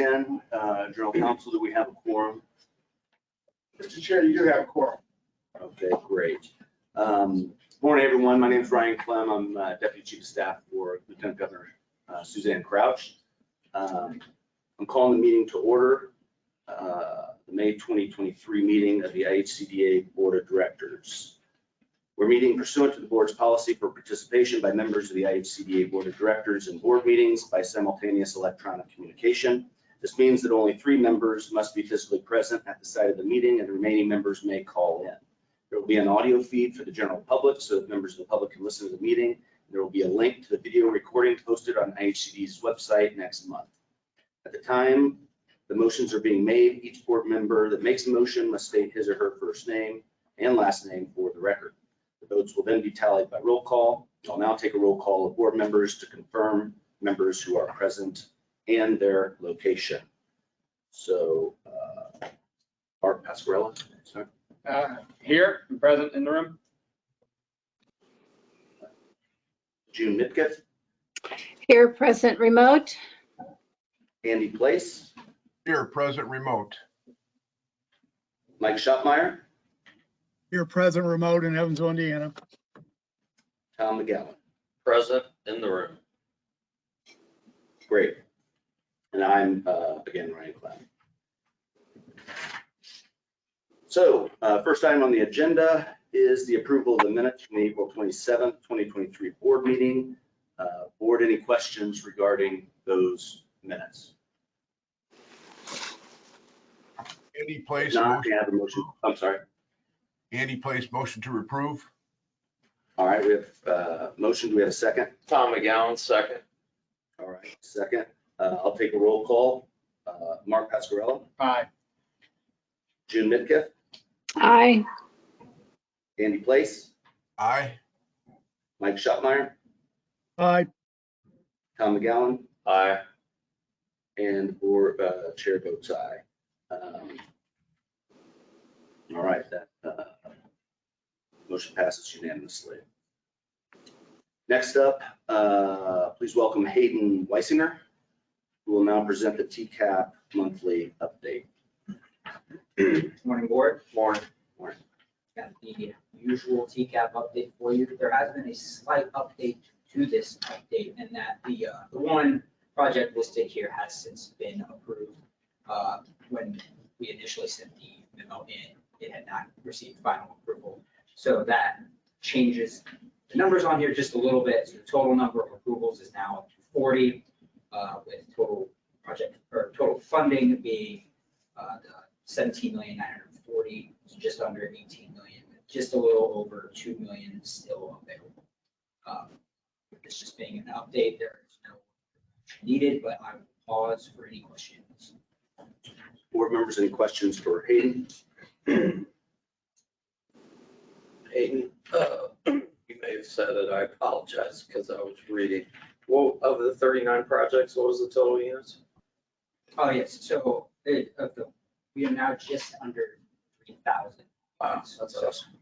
10, General Counsel, do we have a quorum? Mr. Chair, you do have a quorum. Okay, great. Morning, everyone. My name is Ryan Clem. I'm Deputy Chief of Staff for Lieutenant Governor Suzanne Crouch. I'm calling the meeting to order, the May 2023 meeting of the IHCDA Board of Directors. We're meeting pursuant to the board's policy for participation by members of the IHCDA Board of Directors in board meetings by simultaneous electronic communication. This means that only 3 members must be physically present at the site of the meeting, and the remaining members may call in. There will be an audio feed for the general public so that members of the public can listen to the meeting. There will be a link to the video recording posted on IHCD's website next month. At the time the motions are being made, each board member that makes a motion must state his or her first name and last name for the record. The votes will then be tallied by roll call. I'll now take a roll call of board members to confirm members who are present and their location. So, Art Pasquarella, sorry. Here, and present in the room. June Mitkiff, Here, present remote. Andy Place, Here, present remote. Mike Schottmeyer, Here, present remote in Evansville, Indiana. Tom McGowan. Present in the room. Great. And I'm, again, Ryan Clem. So, first item on the agenda is the approval of the minutes from the April 27th, 2023 board meeting. Board, any questions regarding those minutes? Andy Place, Not, can I have a motion? I'm sorry. Andy Place, motion to approve. All right, we have motion. Do we have a second? Tom McGowan, second. All right, second. I'll take a roll call. Mark Pasquarella, Aye. June Mitkiff, Aye. Andy Place, Aye. Mike Schottmeyer, Aye. Tom McGowan, Aye. and board chair votes aye. All right, that motion passes unanimously. Next up, please welcome Hayden Weisinger, who will now present the TCAP monthly update. Morning, board. Morning. Got the usual TCAP update for you. There has been a slight update to this update in that the one project listed here has since been approved. When we initially sent the memo in, it had not received final approval. So that changes the numbers on here just a little bit. So the total number of approvals is now up to 40, with total project or total funding being the 17,940,000, so just under 18 million, just a little over 2 million still available. This just being an update, there is no action needed, but I will pause for any questions. Board members, any questions for Hayden? Hayden, you may have said it, I apologize because I was reading. Well, of the 39 projects, what was the total units? Oh, yes, so we are now just under 3,000. Wow, that's awesome.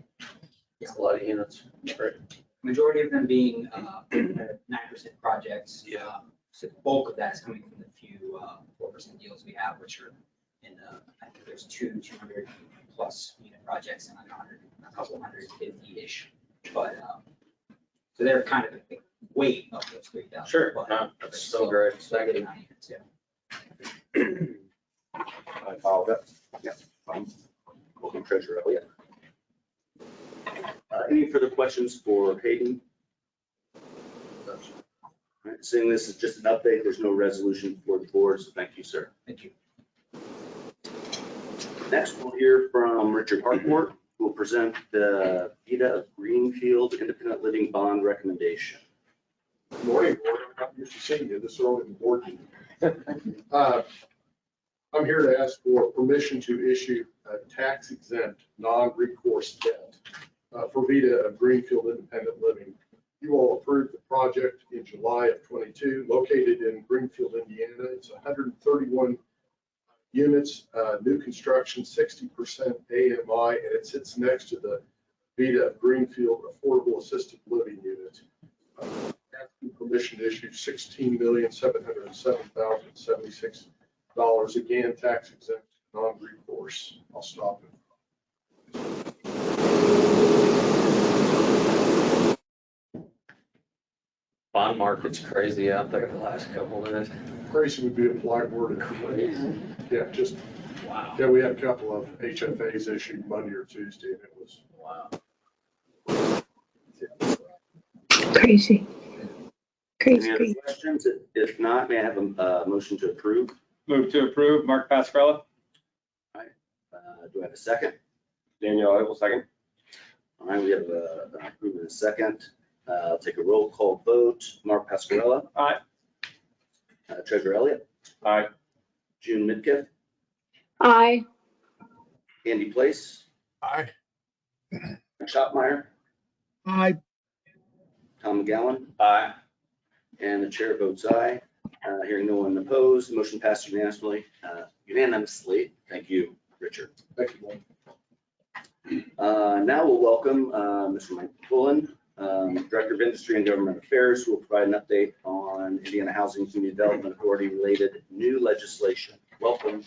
That's a lot of units. Great. Majority of them being 9% projects. Yeah. So the bulk of that is coming from the few 4% deals we have, which are in I think there's 200 plus unit projects and a couple 150-ish. But so they're kind of the weight of those 3,000. Sure, but no, that's still great. still Thank good you. amount of units, yeah. I apologize. Yeah, fine. Welcome, Treasurer Elliott. Any further questions for Hayden? All right, seeing this is just an update, there's no resolution for the board, so thank you, sir. Thank you. Next, we'll hear from Richard Harcourt, who will present the VITA of Greenfield Independent Living Bond recommendation. Good morning, board. I'm not used to seeing you this early in the board meeting. I'm here to ask for permission to issue a tax exempt, non-recourse debt for VITA of Greenfield Independent Living. You all approved the project in July of 22, located in Greenfield, Indiana. It's 131 units, new construction, 60% AMI, and it sits next to the VITA of Greenfield Affordable Assisted Living Unit. Asking permission to issue $16,707,076 again, tax exempt, non-recourse. I'll stop it. Bond market's crazy out there the last couple of days. Crazy would be a polite word. Yeah, just, Wow. yeah, we had a couple of HFAs issued Monday or Tuesday, and it was, Wow. Crazy. Any Crazy, other crazy. questions? If not, may I have a motion to approve? Move to approve, Mark Pascarella. Do I have a second? Daniel, I will second. All right, we have an approval in a second. I'll take a roll call vote. Mark Pascarella. Aye. Treasurer Elliott. Aye. June Midkiff. Aye. Andy Place. Aye. Shopmeyer. aye, Tom McGowan. Aye. And the chair votes aye. Hearing no one opposed, the motion passed unanimously. Thank you, Richard. thank you, Lynn. Now we'll welcome Mr. Mike Pullen, Director of Industry and Government Affairs, who will provide an update on Indiana Housing Community Development Authority related new legislation. Welcome,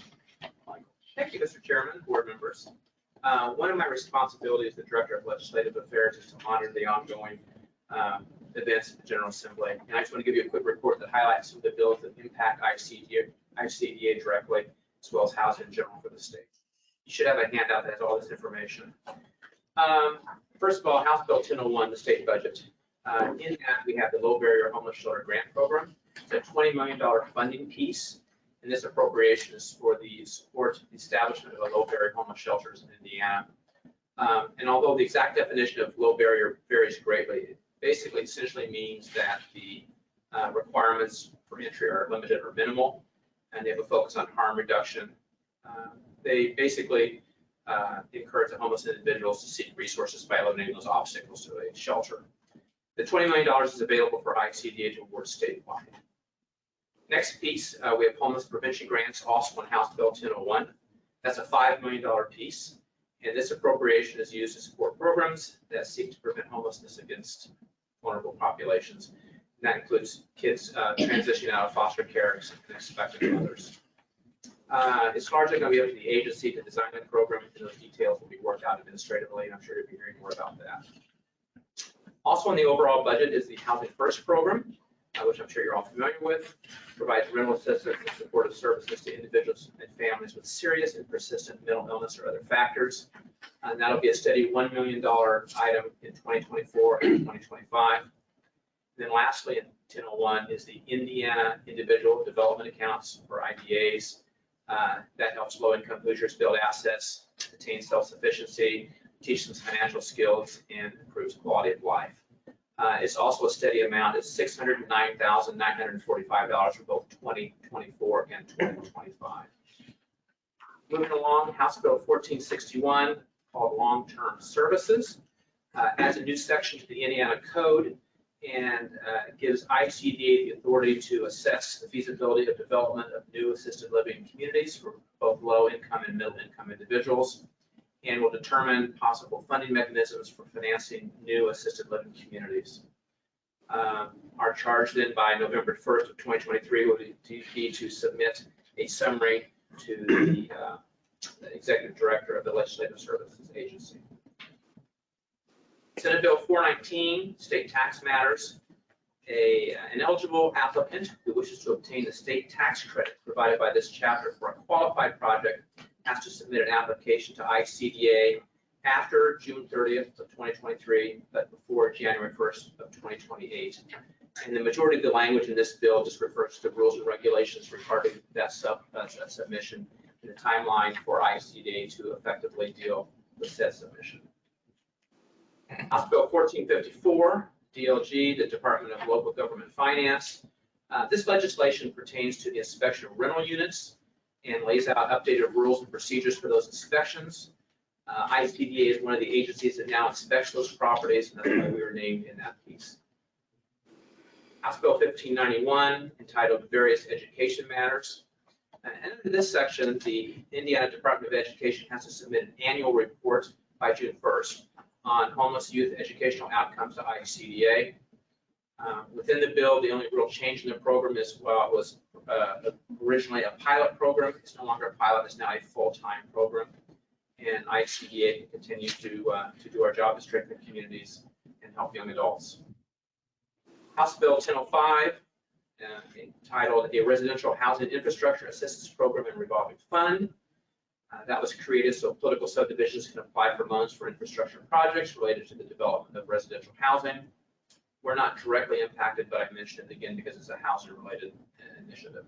Michael. Thank you, Mr. Chairman, board members. One of my responsibilities as the Director of Legislative Affairs is to monitor the ongoing events at the General Assembly. And I just want to give you a quick report that highlights some of the bills that impact IHCDA directly, as well as housing in general for the state. You should have a handout that has all this information. First of all, House Bill 1001, the state budget. In that, we have the Low Barrier Homeless Shelter Grant Program. It's a $20 million funding piece. And this appropriation is for the support the establishment of a low barrier homeless shelters in Indiana. And although the exact definition of low barrier varies greatly, it basically essentially means that the requirements for entry are limited or minimal, and they have a focus on harm reduction. They basically encourage the homeless individuals to seek resources by eliminating those obstacles to a shelter. The $20 million is available for IHCDA to award statewide. Next piece, we have homeless prevention grants, also on House Bill 1001. That's a $5 million piece. And this appropriation is used to support programs that seek to prevent homelessness against vulnerable populations. And that includes kids transitioning out of foster care and expectant mothers. It's largely going to be up to the agency to design the program, and those details will be worked out administratively, and I'm sure you'll be hearing more about that. Also in the overall budget is the Housing First program, which I'm sure you're all familiar with. Provides rental assistance and supportive services to individuals and families with serious and persistent mental illness or other factors. And that'll be a steady $1 million item in 2024 and 2025. Then lastly, in 1001 is the Indiana Individual Development Accounts, or IDAs. That helps low-income Hoosiers build assets, attain self-sufficiency, teach them financial skills, and improves quality of life. It's also a steady amount. It's $609,945 for both 2024 and 2025. Moving along, House Bill 1461, called Long-Term Services, adds a new section to the Indiana Code and gives IHCDA the authority to assess the feasibility of development of new assisted living communities for both low-income and middle-income individuals, and will determine possible funding mechanisms for financing new assisted living communities. Our charge then by November 1st of 2023 will be to submit a summary to the Executive Director of the Legislative Services Agency. Senate Bill 419, State Tax Matters. An eligible applicant who wishes to obtain the state tax credit provided by this chapter for a qualified project has to submit an application to IHCDA after June 30th of 2023, but before January 1st of 2028. And the majority of the language in this bill just refers to rules and regulations regarding that submission and the timeline for IHCDA to effectively deal with said submission. House Bill 1454, DLG, the Department of Local Government Finance. This legislation pertains to the inspection of rental units and lays out updated rules and procedures for those inspections. IHCDA is one of the agencies that now inspects those properties, and that's why we were named in that piece. House Bill 1591, entitled Various Education Matters. And in this section, the Indiana Department of Education has to submit an annual report by June 1st on homeless youth educational outcomes to IHCDA. Within the bill, the only real change in the program is while it was originally a pilot program, it's no longer a pilot, it's now a full-time program. And IHCDA can continue to do our job to strengthen communities and help young adults. House Bill 1005, entitled A Residential Housing Infrastructure Assistance Program and Revolving Fund. That was created so political subdivisions can apply for loans for infrastructure projects related to the development of residential housing. We're not directly impacted, but I mentioned it again because it's a housing-related initiative.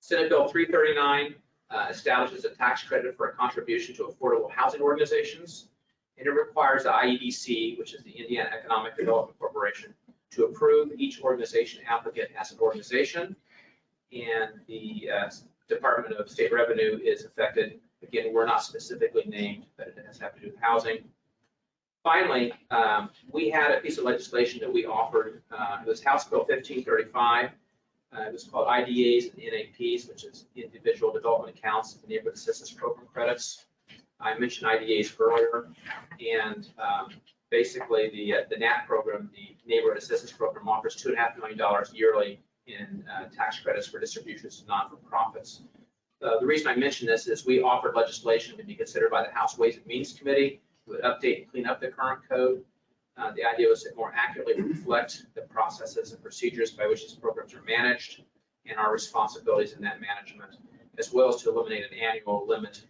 Senate Bill 339 establishes a tax credit for a contribution to affordable housing organizations, and it requires the IEDC, which is the Indiana Economic Development Corporation, to approve each organization applicant as an organization, and the Department of State Revenue is affected. Again, we're not specifically named, but it does have to do with housing. Finally, we had a piece of legislation that we offered. It was House Bill 1535. It was called IDAs and NAPs, which is Individual Development Accounts and Neighborhood Assistance Program Credits. I mentioned IDAs earlier, and basically the NAP program, the Neighborhood Assistance Program, offers $2.5 million yearly in tax credits for distributions to non-for-profits. The reason I mention this is we offered legislation to be considered by the House Ways and Means Committee. We would update and clean up the current code. The idea was to more accurately reflect the processes and procedures by which these programs are managed and our responsibilities in that management, as well as to eliminate an annual limit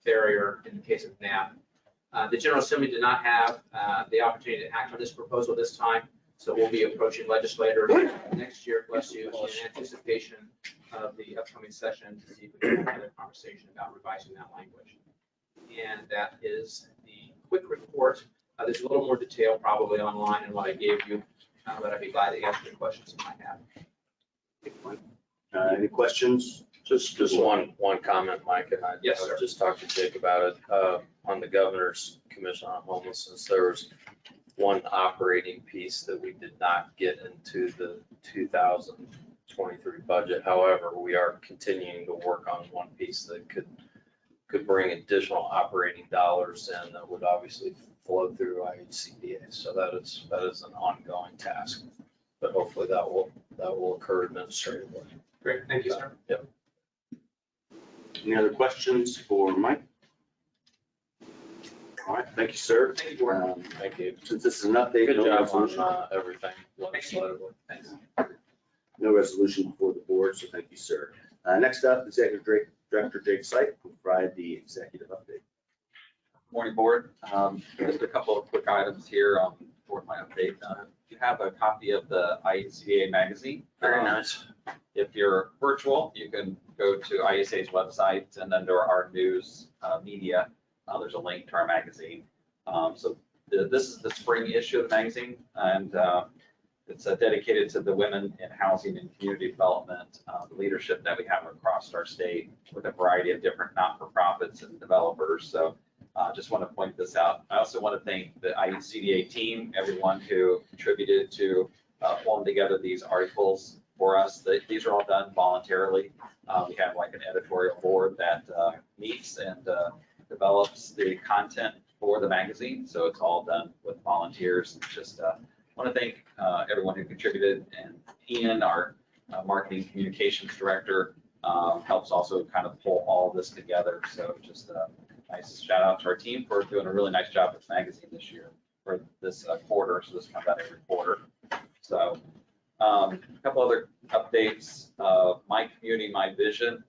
barrier in the case of NAP. The General Assembly did not have the opportunity to act on this proposal this time, so we'll be approaching legislators next year, bless you, in anticipation of the upcoming session to see if we can have a conversation about revising that language. And that is the quick report. There's a little more detail probably online in what I gave you, but I'd be glad to answer the questions you might have. Any questions? Just one comment, Mike, and I Yes, sir. just talked to Jake about it. On the Governor's Commission on Homelessness, there was one operating piece that we did not get into the 2023 budget. However, we are continuing to work on one piece that could bring additional operating dollars in that would obviously flow through IHCDA. So that is an ongoing task, but hopefully that will occur administratively. Great, thank you, sir. Yep. Any other questions for Mike? All right, thank you, sir. Thank you, Gordon. Thank you. Since this is an update, Good no job resolution. on everything legislatively. Thanks. No resolution before the board, so thank you, sir. Next up, Executive Director Jake Sipe will provide the executive update. Morning, board. Just a couple of quick items here for my update. You have a copy of the IHCDA magazine. Very nice. If you're virtual, you can go to IHCDA's website, and under our news media, there's a link to our magazine. So this is the spring issue of the magazine, and it's dedicated to the women in housing and community development, the leadership that we have across our state with a variety of different not-for-profits and developers. So just want to point this out. I also want to thank the IHCDA team, everyone who contributed to pulling together these articles for us. These are all done voluntarily. We have like an editorial board that meets and develops the content for the magazine. So it's all done with volunteers. Just want to thank everyone who contributed, and Ian, our marketing communications director, helps also kind of pull all this together. So just a nice shout out to our team for doing a really nice job with the magazine this year, for this quarter. So this comes out every quarter. So a couple other updates. My Community, My Vision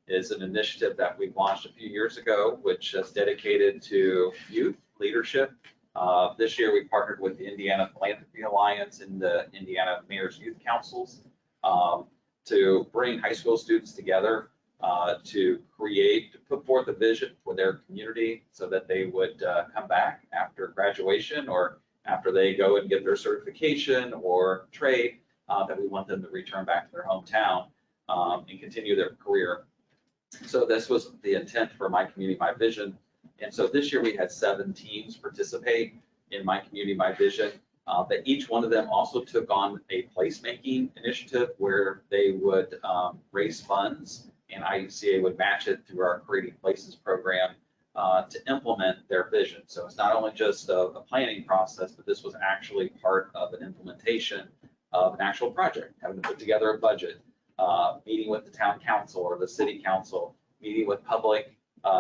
is an initiative that we launched a few years ago, which is dedicated to youth leadership. This year we partnered with the Indiana Philanthropy Alliance and the Indiana Mayor's Youth Councils to bring high school students together to put forth a vision for their community so that they would come back after graduation or after they go and get their certification or trade, that we want them to return back to their hometown and continue their career. So this was the intent for My Community, My Vision. And so this year we had 7 teams participate in My Community, My Vision. That each one of them also took on a placemaking initiative where they would raise funds, and IHCA would match it through our Creating Places program to implement their vision. So it's not only just a planning process, but this was actually part of an implementation of an actual project, having to put together a budget, meeting with the town council or the city council, meeting with public,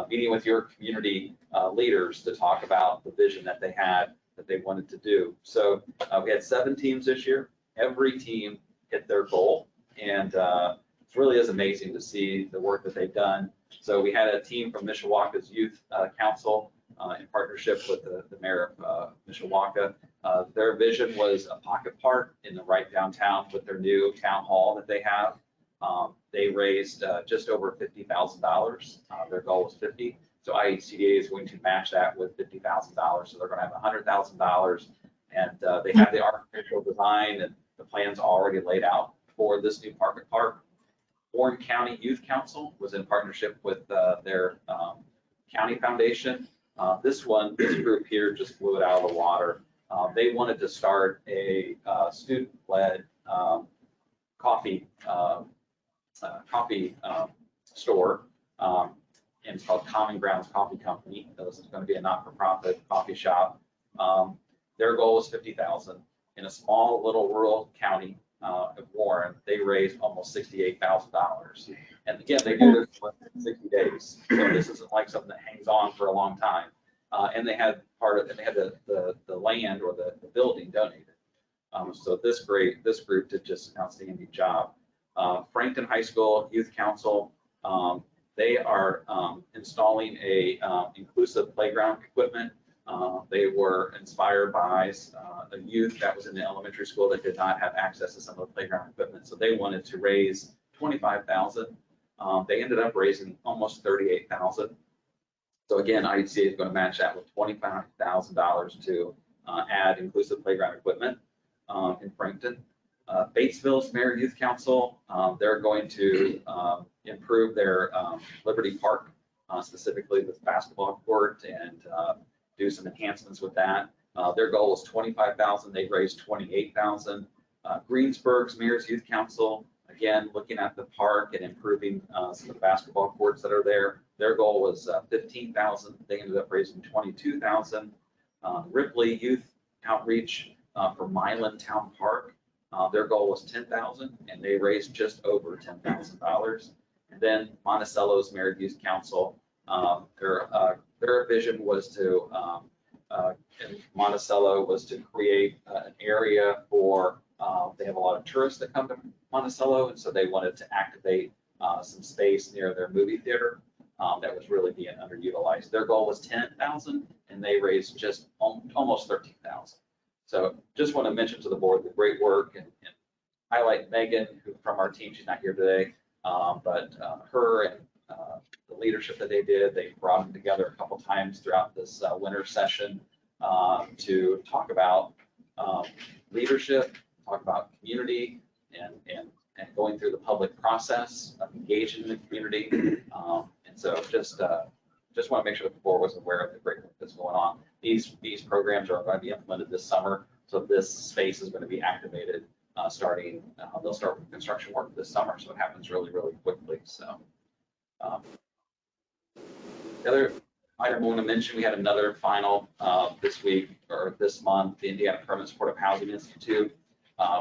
meeting with your community leaders to talk about the vision that they had that they wanted to do. So we had 7 teams this year. Every team hit their goal, and it really is amazing to see the work that they've done. So we had a team from Mishawaka's Youth Council in partnership with the mayor of Mishawaka. Their vision was a pocket park in the right downtown with their new town hall that they have. They raised just over $50,000. Their goal was 50. So IHCDA is going to match that with $50,000. So they're going to have $100,000, and they have the architectural design and the plans already laid out for this new pocket park. Warren County Youth Council was in partnership with their county foundation. This group here just blew it out of the water. They wanted to start a student-led coffee store, and it's called Common Grounds Coffee Company. This is going to be a not-for-profit coffee shop. Their goal was 50,000 in a small little rural county of Warren. They raised almost $68,000, and again, they do this in 60 days. So this isn't like something that hangs on for a long time. And they had the land or the building donated. So this group did just an outstanding job. Frankton High School Youth Council, they are installing a inclusive playground equipment. They were inspired by a youth that was in the elementary school that did not have access to some of the playground equipment. So they wanted to raise $25,000. They ended up raising almost $38,000. So again, IHCA is going to match that with $25,000 to add inclusive playground equipment in Frankton. Batesville's Mayor Youth Council, they're going to improve their Liberty Park, specifically with basketball court, and do some enhancements with that. Their goal was $25,000. They raised $28,000. Greensburg's Mayor's Youth Council, again, looking at the park and improving some of the basketball courts that are there. Their goal was $15,000. They ended up raising $22,000. Ripley Youth Outreach for Milan Town Park, their goal was $10,000, and they raised just over $10,000. And then Monticello's Mayor Youth Council, their vision was to, in Monticello, was to create an area for, they have a lot of tourists that come to Monticello, and so they wanted to activate some space near their movie theater that was really being underutilized. Their goal was $10,000, and they raised just almost $13,000. So just want to mention to the board the great work and highlight Megan, who from our team. She's not here today, but her and the leadership that they did. They brought them together a couple times throughout this winter session to talk about leadership, talk about community, and going through the public process of engaging in the community. And so just want to make sure the board was aware of the great work that's going on. These programs are going to be implemented this summer, so this space is going to be activated starting. They'll start with construction work this summer, so it happens really, really quickly. So the other item I want to mention, we had another final this week or this month, the Indiana Permanent Supportive Housing Institute,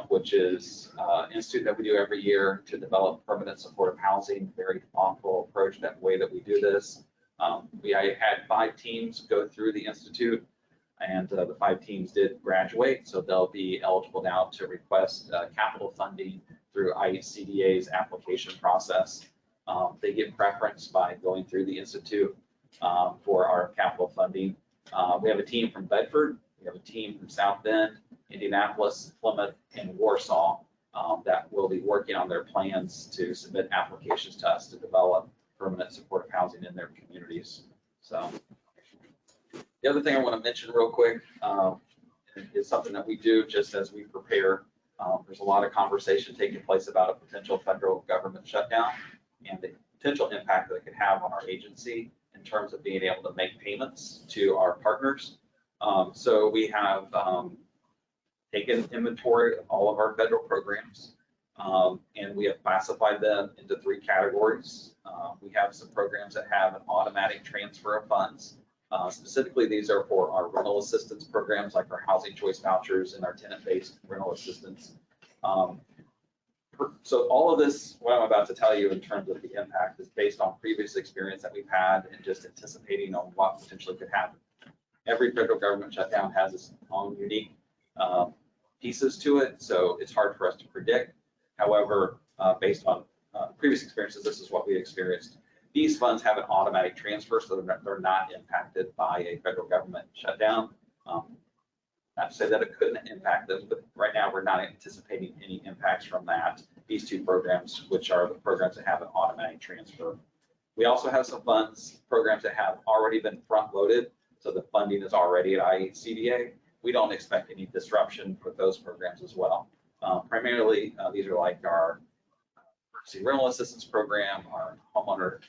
which is an institute that we do every year to develop permanent supportive housing. Very thoughtful approach, that way that we do this. I had 5 teams go through the institute, and the 5 teams did graduate, so they'll be eligible now to request capital funding through IHCDA's application process. They get preference by going through the institute for our capital funding. We have a team from Bedford, we have a team from South Bend, Indianapolis, Plymouth, and Warsaw that will be working on their plans to submit applications to us to develop permanent supportive housing in their communities. So the other thing I want to mention real quick is something that we do just as we prepare. There's a lot of conversation taking place about a potential federal government shutdown and the potential impact that it could have on our agency in terms of being able to make payments to our partners. So we have taken inventory of all of our federal programs. And we have classified them into 3 categories. We have some programs that have an automatic transfer of funds. Specifically, these are for our rental assistance programs, like our housing choice vouchers and our tenant-based rental assistance. So all of this, what I'm about to tell you in terms of the impact, is based on previous experience that we've had and just anticipating on what potentially could happen. Every federal government shutdown has its own unique pieces to it, so it's hard for us to predict. However, based on previous experiences, this is what we experienced. These funds have an automatic transfer, so they're not impacted by a federal government shutdown. Not to say that it couldn't impact them, but right now we're not anticipating any impacts from that. These 2 programs, which are the programs that have an automatic transfer. We also have some funds, programs that have already been front loaded, so the funding is already at IHCDA. We don't expect any disruption for those programs as well. Primarily, these are like our emergency rental assistance program, our homeowner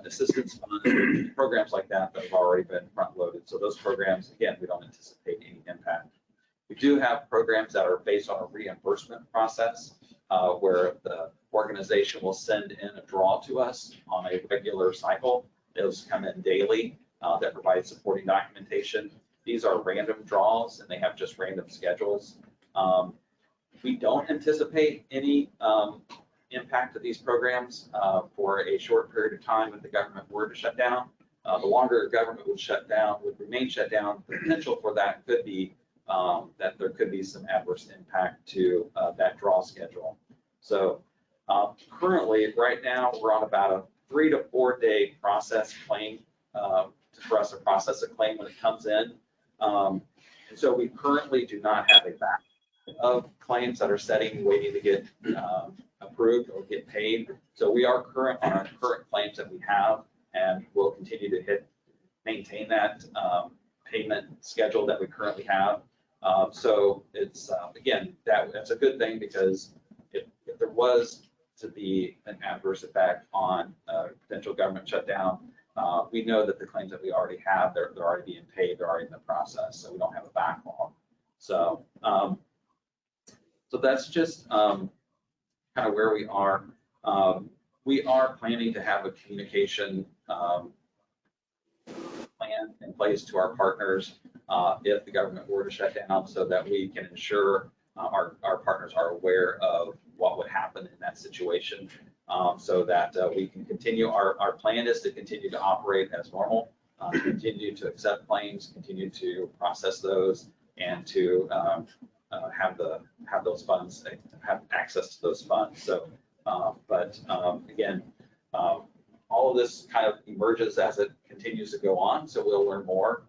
assistance fund, programs like that that have already been front loaded. So those programs, again, we don't anticipate any impact. We do have programs that are based on a reimbursement process where the organization will send in a draw to us on a regular cycle. Those come in daily that provide supporting documentation. These are random draws and they have just random schedules. We don't anticipate any impact of these programs for a short period of time if the government were to shut down. The longer the government would remain shut down, the potential for that could be that there could be some adverse impact to that draw schedule. So currently, right now, we're on about a 3 to 4 day process claim for us to process a claim when it comes in. And so we currently do not have a backlog of claims that are setting, waiting to get approved or get paid. So we are current on our current claims that we have, and we'll continue to maintain that payment schedule that we currently have. So it's, again, that's a good thing, because if there was to be an adverse effect on potential government shutdown, we know that the claims that we already have, they're already being paid, they're already in the process, so we don't have a backlog. So, so that's just kind of where we are. We are planning to have a communication plan in place to our partners if the government were to shut down, so that we can ensure our partners are aware of what would happen in that situation, so that we can continue. Our plan is to continue to operate as normal, continue to accept claims, continue to process those, and to have those funds, have access to those funds. So, again, all of this kind of emerges as it continues to go on, so we'll learn more.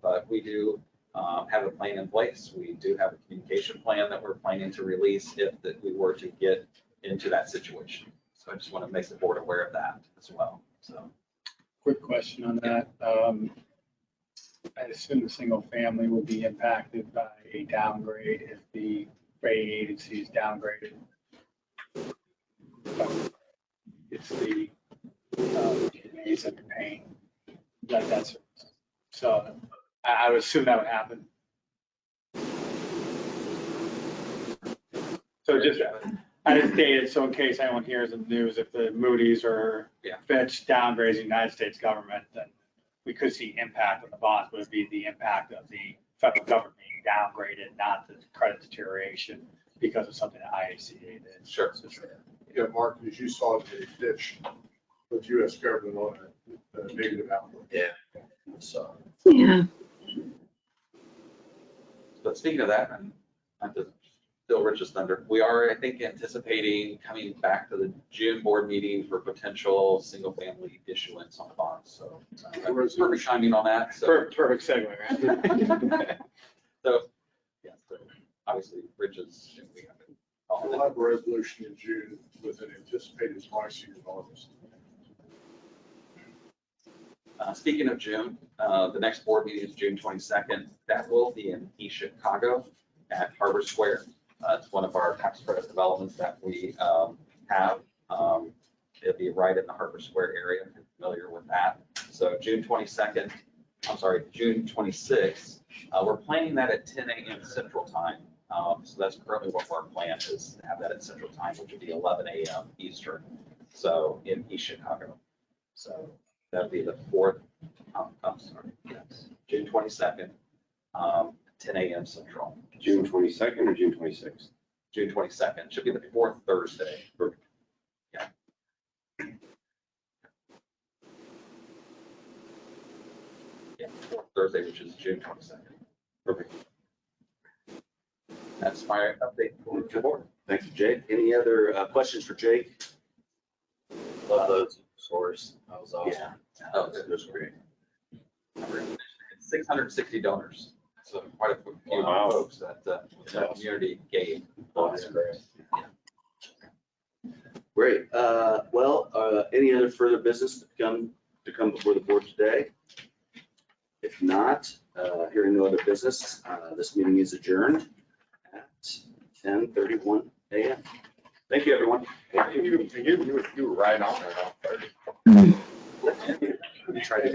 But we do have a plan in place. We do have a communication plan that we're planning to release if we were to get into that situation. So I just want to make the board aware of that as well. So, Quick question on that. I assume the single family will be impacted by a downgrade if the rating agency is downgraded. It's the days that they're paying. That's so. I would assume that would happen. So just, I just stated, so in case anyone hears in the news, if the Moody's or Fitch downgrades the United States government, then we could see impact on the bonds, but it would be the impact of the federal government being downgraded, not the credit deterioration because of something that IHCDA did. sure. So, Yeah, Mark, as you saw the Fitch with U.S. government on a negative outlook. Yeah. So. Yeah. But speaking of that, not to steal Rich's thunder, we are, I think, anticipating coming back to the June board meeting for potential single-family issuance on bonds. So perfect timing on that. So perfect segue, right? so, yeah, so obviously, Rich's, we have to call We'll it. have a resolution in June with an anticipated pricing in August. Speaking of June, the next board meeting is June 22nd. That will be in East Chicago at Harbor Square. It's one of our tax credit developments that we have. It'll be right in the Harbor Square area, if you're familiar with that. So June 26th, we're planning that at 10 a.m. Central Time. So that's currently what our plan is, to have that at Central Time, which would be 11 a.m. Eastern, so in East Chicago. So that'd be the 4th, I'm sorry, yes, June 22nd, 10 a.m. Central. June 22nd or June 26th? June 22nd, should be the 4th Thursday. Yeah. Yeah, 4th Thursday, which is June 22nd. Perfect. That's my update for the board. Thank you, Jake. Any other questions for Jake? Love those source. That was awesome. Yeah. Oh, That was great. $660 donors. So quite a few Wow. folks that the community gave. Oh, that's great. Great. Well, any other further business to come before the board today? If not, hearing no other business, this meeting is adjourned at 10:31 a.m. Thank you, everyone. You were right on there. Mm. Try to